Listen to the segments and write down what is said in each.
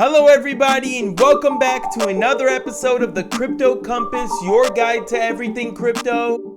Hello everybody and welcome back to another episode of the Crypto Compass, your guide to everything crypto.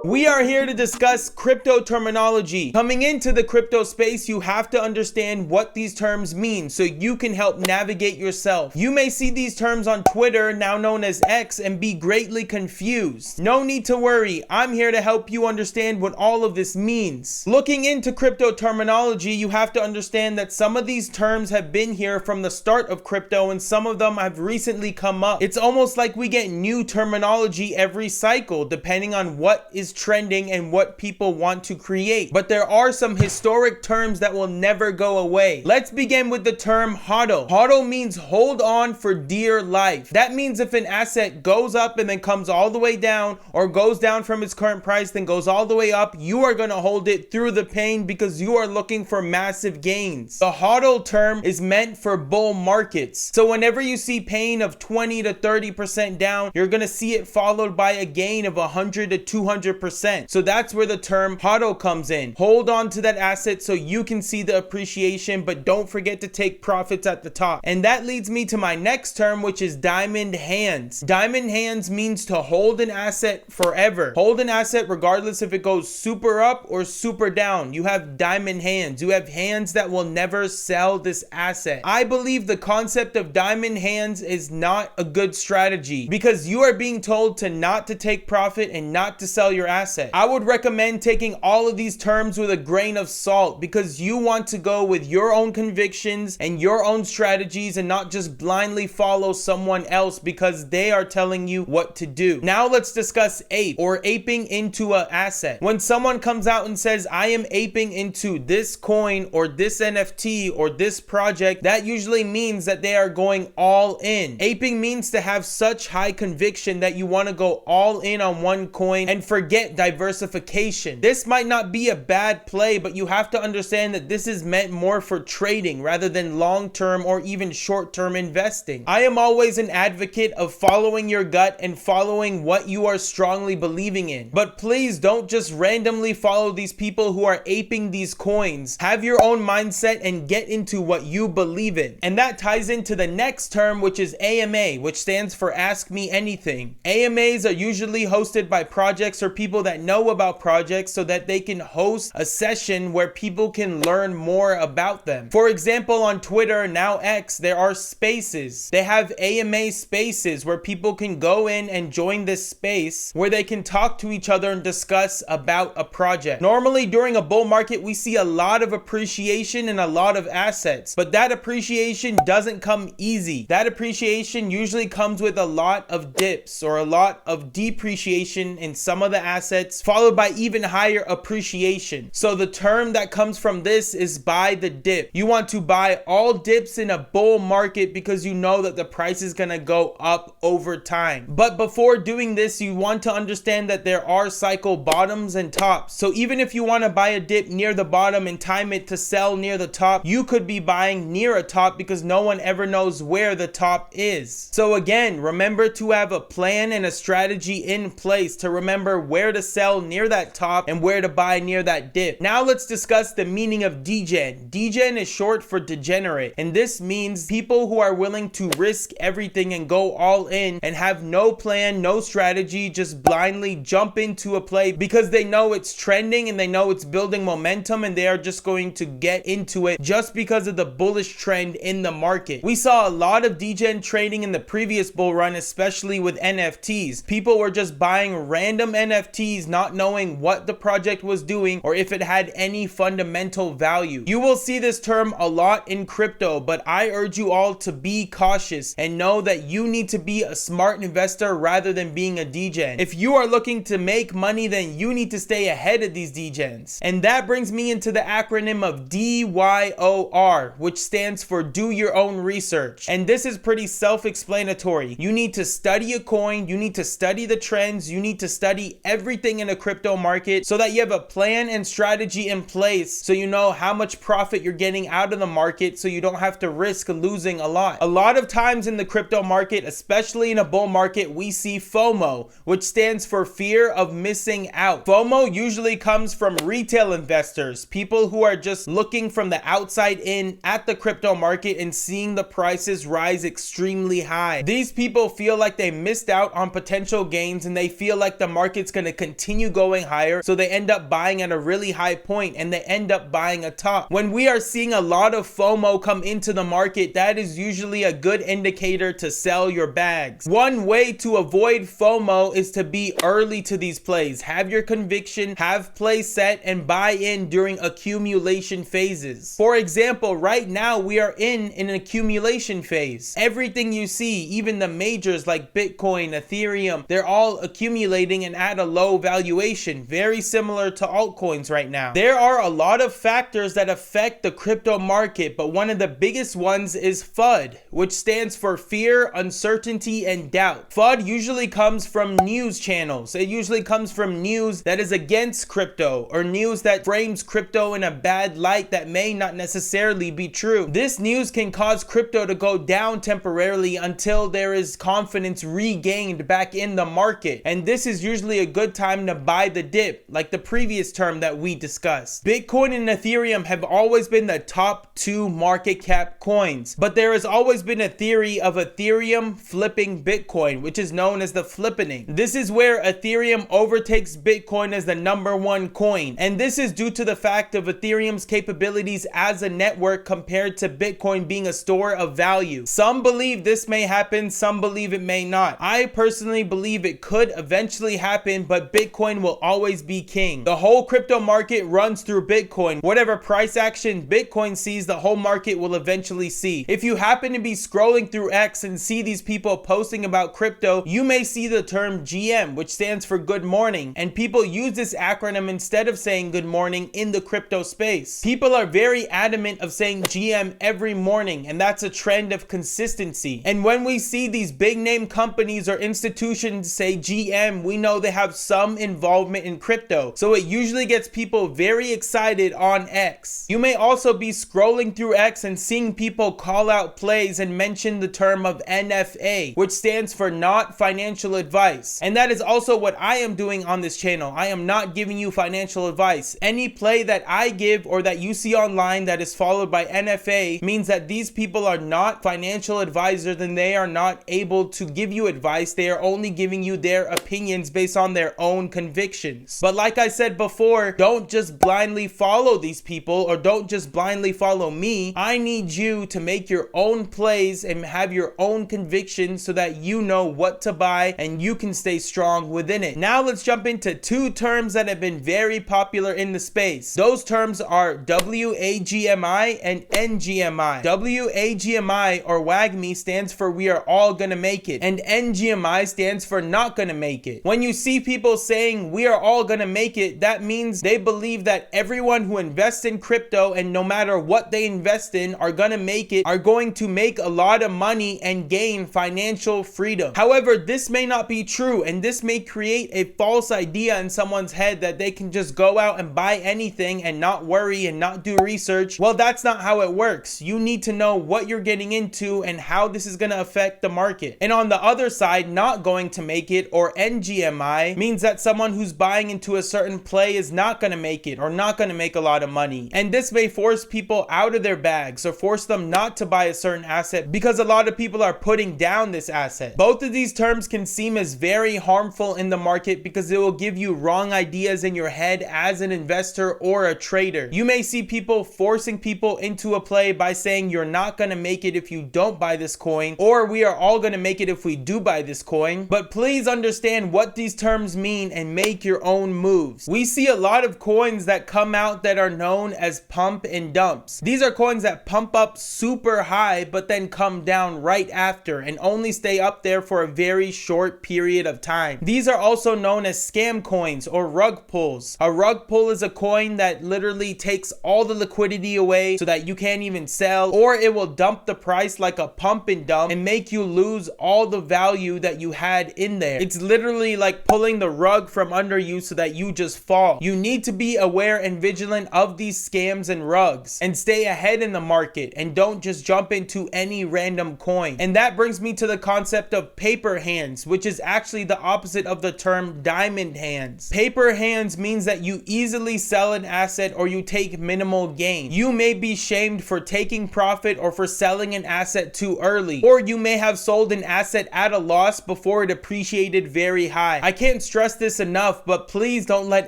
We are here to discuss crypto terminology. Coming into the crypto space, you have to understand what these terms mean so you can help navigate yourself. You may see these terms on Twitter, now known as X, and be greatly confused. No need to worry, I'm here to help you understand what all of this means. Looking into crypto terminology, you have to understand that some of these terms have been here from the start of crypto and some of them have recently come up. It's almost like we get new terminology every cycle, depending on what is trending and what people want to create. But there are some historic terms that will never go away. Let's begin with the term HODL. HODL means hold on for dear life. That means if an asset goes up and then comes all the way down, or goes down from its current price then goes all the way up, you are going to hold it through the pain because you are looking for massive gains. The HODL term is meant for bull markets. So whenever you see pain of 20 to 30% down, you're going to see it followed by a gain of 100 to 200%. So that's where the term HODL comes in. Hold on to that asset so you can see the appreciation, but don't forget to take profits at the top. And that leads me to my next term, which is diamond hands. Diamond hands means to hold an asset forever. Hold an asset regardless if it goes super up or super down. You have diamond hands. You have hands that will never sell this asset. I believe the concept of diamond hands is not a good strategy because you are being told to not to take profit and not to sell your asset. I would recommend taking all of these terms with a grain of salt because you want to go with your own convictions and your own strategies and not just blindly follow someone else because they are telling you what to do. Now let's discuss ape or aping into an asset. When someone comes out and says, I am aping into this coin or this NFT or this project, that usually means that they are going all in. Aping means to have such high conviction that you want to go all in on one coin and forget diversification. This might not be a bad play, but you have to understand that this is meant more for trading rather than long-term or even short-term investing. I am always an advocate of following your gut and following what you are strongly believing in. But please don't just randomly follow these people who are aping these coins. Have your own mindset and get into what you believe in. And that ties into the next term, which is AMA, which stands for Ask Me Anything. AMAs are usually hosted by projects or people that know about projects so that they can host a session where people can learn more about them. For example, on Twitter, now X, there are spaces. They have AMA spaces where people can go in and join this space where they can talk to each other and discuss about a project. Normally during a bull market, we see a lot of appreciation and a lot of assets, but that appreciation doesn't come easy. That appreciation usually comes with a lot of dips or a lot of depreciation in some of the assets, followed by even higher appreciation. So the term that comes from this is buy the dip. You want to buy all dips in a bull market because you know that the price is going to go up over time. But before doing this, you want to understand that there are cycle bottoms and tops. So even if you want to buy a dip near the bottom and time it to sell near the top, you could be buying near a top because no one ever knows where the top is. So again, remember to have a plan and a strategy in place to remember where to sell near that top and where to buy near that dip. Now let's discuss the meaning of degen. Degen is short for degenerate, and this means people who are willing to risk everything and go all in and have no plan, no strategy, just blindly jump into a play because they know it's trending and they know it's building momentum and they are just going to get into it just because of the bullish trend in the market. We saw a lot of degen trading in the previous bull run, especially with NFTs. People were just buying random NFTs not knowing what the project was doing or if it had any fundamental value. You will see this term a lot in crypto, but I urge you all to be cautious and know that you need to be a smart investor rather than being a degen. If you are looking to make money, then you need to stay ahead of these degens. And that brings me into the acronym of DYOR, which stands for do your own research. And this is pretty self-explanatory. You need to study a coin, you need to study the trends, you need to study everything everything in a crypto market so that you have a plan and strategy in place so you know how much profit you're getting out of the market so you don't have to risk losing a lot. A lot of times in the crypto market, especially in a bull market, we see FOMO, which stands for fear of missing out. FOMO usually comes from retail investors, people who are just looking from the outside in at the crypto market and seeing the prices rise extremely high. These people feel like they missed out on potential gains and they feel like the market's going to continue going higher, so they end up buying at a really high point and they end up buying a top. When we are seeing a lot of FOMO come into the market, that is usually a good indicator to sell your bags. One way to avoid FOMO is to be early to these plays. Have your conviction, have plays set, and buy in during accumulation phases. For example, right now we are in an accumulation phase. Everything you see, even the majors like Bitcoin, Ethereum, they're all accumulating and at a low valuation, very similar to altcoins right now. There are a lot of factors that affect the crypto market, but one of the biggest ones is FUD, which stands for fear, uncertainty, and doubt. FUD usually comes from news channels. It usually comes from news that is against crypto or news that frames crypto in a bad light that may not necessarily be true. This news can cause crypto to go down temporarily until there is confidence regained back in the market. And this is usually a good time to buy the dip, like the previous term that we discussed. Bitcoin and Ethereum have always been the top two market cap coins, but there has always been a theory of Ethereum flipping Bitcoin, which is known as the flippening. This is where Ethereum overtakes Bitcoin as the #1 coin, and this is due to the fact of Ethereum's capabilities as a network compared to Bitcoin being a store of value. Some believe this may happen, some believe it may not. I personally believe it could eventually happen, but Bitcoin will always be king. The whole crypto market runs through Bitcoin. Whatever price action Bitcoin sees, the whole market will eventually see. If you happen to be scrolling through X and see these people posting about crypto, you may see the term GM, which stands for good morning, and people use this acronym instead of saying good morning in the crypto space. People are very adamant of saying GM every morning, and that's a trend of consistency. And when we see these big name companies or institutions say GM, we know they have some involvement in crypto, so it usually gets people very excited on X. You may also be scrolling through X and seeing people call out plays and mention the term of NFA, which stands for not financial advice. And that is also what I am doing on this channel. I am not giving you financial advice. Any play that I give or that you see online that is followed by NFA means that these people are not financial advisors and they are not able to give you advice. They are only giving you their opinions based on their own convictions. But like I said before, don't just blindly follow these people or don't just blindly follow me. I need you to make your own plays and have your own convictions so that you know what to buy and you can stay strong within it. Now let's jump into two terms that have been very popular in the space. Those terms are WAGMI and NGMI. WAGMI or WAGMI stands for we are all gonna make it, and NGMI stands for not gonna make it. When you see people saying we are all gonna make it, that means they believe that everyone who invests in crypto and no matter what they invest in are gonna make it, are going to make a lot of money and gain financial freedom. However, this may not be true, and this may create a false idea in someone's head that they can just go out and buy anything and not worry and not do research. Well, that's not how it works. You need to know what you're getting into and how this is going to affect the market. And on the other side, not going to make it, or NGMI, means that someone who's buying into a certain play is not going to make it or not going to make a lot of money. And this may force people out of their bags or force them not to buy a certain asset because a lot of people are putting down this asset. Both of these terms can seem as very harmful in the market because it will give you wrong ideas in your head as an investor or a trader. You may see people forcing people into a play by saying you're not going to make it if you don't buy this coin, or we are all going to make it if we do buy this coin. But please understand what these terms mean and make your own moves. We see a lot of coins that come out that are known as pump and dumps. These are coins that pump up super high but then come down right after and only stay up there for a very short period of time. These are also known as scam coins or rug pulls. A rug pull is a coin that literally takes all the liquidity away so that you can't even sell, or it will dump the price like a pump and dump and make you lose all the value that you had in there. It's literally like pulling the rug from under you so that you just fall. You need to be aware and vigilant of these scams and rugs and stay ahead in the market, and don't just jump into any random coin. And that brings me to the concept of paper hands, which is actually the opposite of the term diamond hands. Paper hands means that you easily sell an asset or you take minimal gain. You may be shamed for taking profit or for selling an asset too early, or you may have sold an asset at a loss before it appreciated very high. I can't stress this enough, but please don't let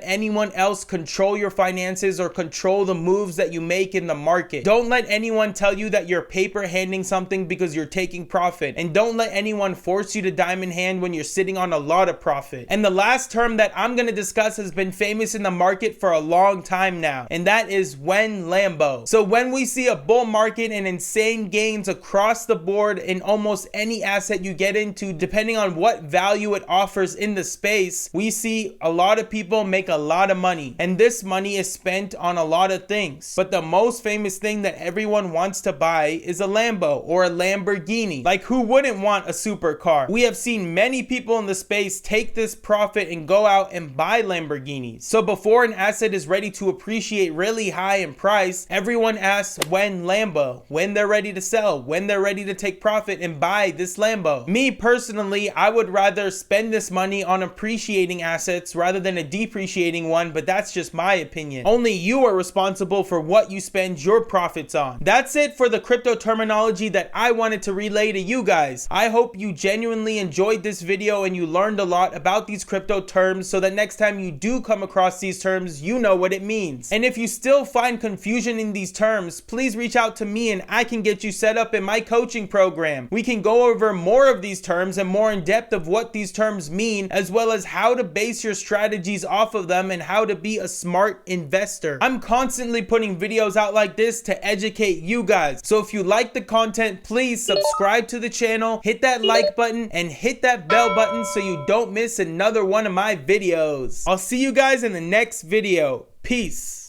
anyone else control your finances or control the moves that you make in the market. Don't let anyone tell you that you're paper handing something because you're taking profit, and don't let anyone force you to diamond hand when you're sitting on a lot of profit. And the last term that I'm going to discuss has been famous in the market for a long time now, and that is when Lambo. So when we see a bull market and insane gains across the board in almost any asset you get into, depending on what value it offers in the space, we see a lot of people make a lot of money, and this money is spent on a lot of things. But the most famous thing that everyone wants to buy is a Lambo or a Lamborghini. Like, who wouldn't want a supercar? We have seen many people in the space take this profit and go out and buy Lamborghinis. So before an asset is ready to appreciate really high in price, everyone asks when Lambo, when they're ready to sell, when they're ready to take profit and buy this Lambo. Me personally, I would rather spend this money on appreciating assets rather than a depreciating one, but that's just my opinion. Only you are responsible for what you spend your profits on. That's it for the crypto terminology that I wanted to relay to you guys. I hope you genuinely enjoyed this video and you learned a lot about these crypto terms, so that next time you do come across these terms, you know what it means. And if you still find confusion in these terms, please reach out to me and I can get you set up in my coaching program. We can go over more of these terms and more in depth of what these terms mean, as well as how to base your strategies off of them and how to be a smart investor. I'm constantly putting videos out like this to educate you guys. So if you like the content, please subscribe to the channel, hit that like button, and hit that bell button so you don't miss another one of my videos. I'll see you guys in the next video. Peace.